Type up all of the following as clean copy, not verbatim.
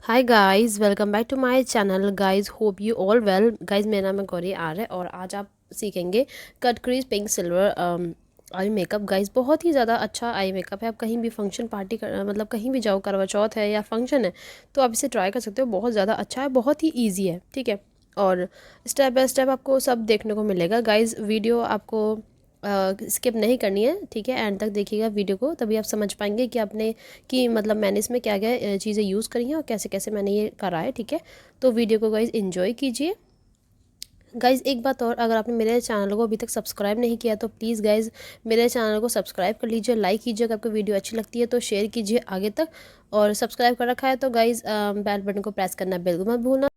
Hi guys, welcome back to my channel. Guys hope you all well. Guys मेरा नाम है गौरी आर्य और आज आप सीखेंगे cut crease pink silver eye makeup. Guys बहुत ही ज़्यादा अच्छा आई मेकअप है। आप कहीं भी फंक्शन पार्टी मतलब कहीं भी जाओ, करवा चौथ है या फंक्शन है, तो आप इसे ट्राई कर सकते हो। बहुत ज़्यादा अच्छा है, बहुत ही ईजी है, ठीक है। और स्टेप बाय स्टेप आपको सब देखने को मिलेगा। गाइस वीडियो आपको स्किप नहीं करनी है, ठीक है। एंड तक देखिएगा वीडियो को, तभी आप समझ पाएंगे कि आपने कि मतलब मैंने इसमें क्या क्या चीज़ें यूज़ करी हैं और कैसे कैसे मैंने ये करा है, ठीक है। तो वीडियो को गाइज इन्जॉय कीजिए। गाइज एक बात और, अगर आपने मेरे चैनल को अभी तक सब्सक्राइब नहीं किया तो प्लीज़ गाइज मेरे चैनल को सब्सक्राइब कर लीजिए, लाइक कीजिए। अगर आपको वीडियो अच्छी लगती है तो शेयर कीजिए आगे तक। और सब्सक्राइब कर रखा है तो गाइज बेल बटन को प्रेस करना बिल्कुल मत भूलना।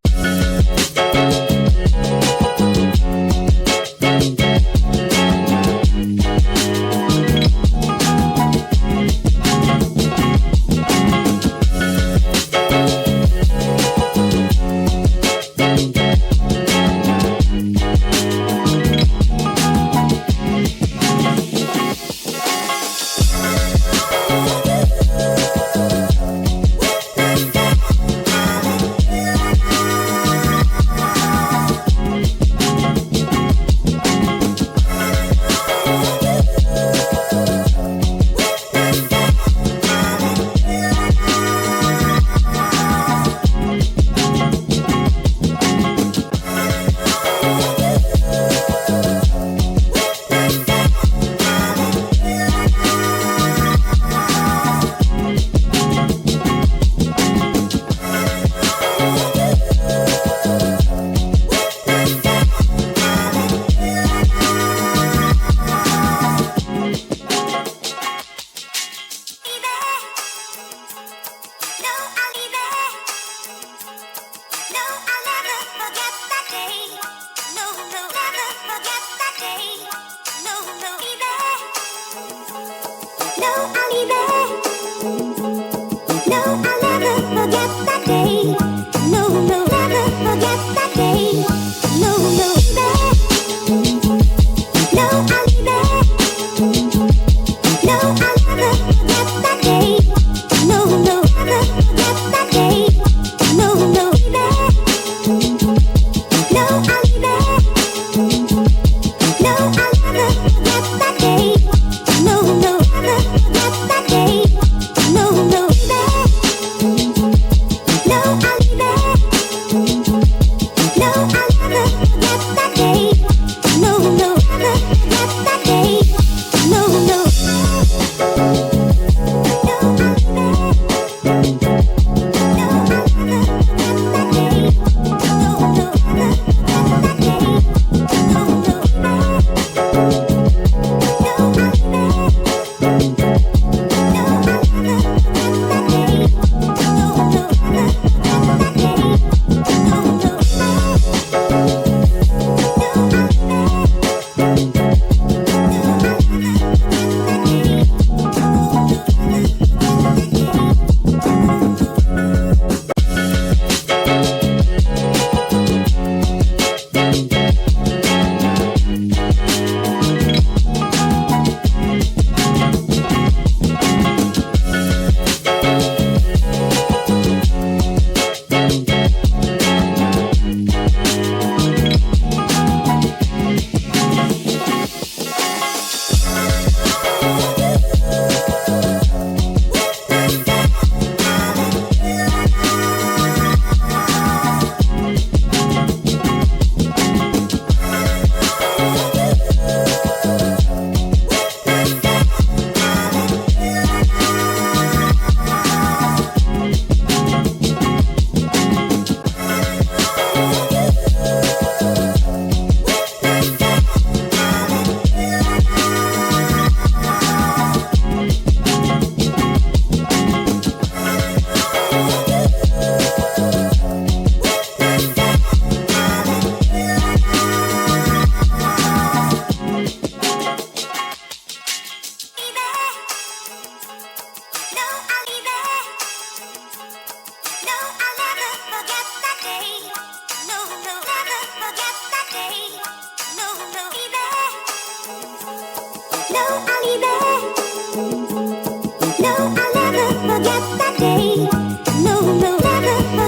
No, I'll never forget that day. No, no, never forget.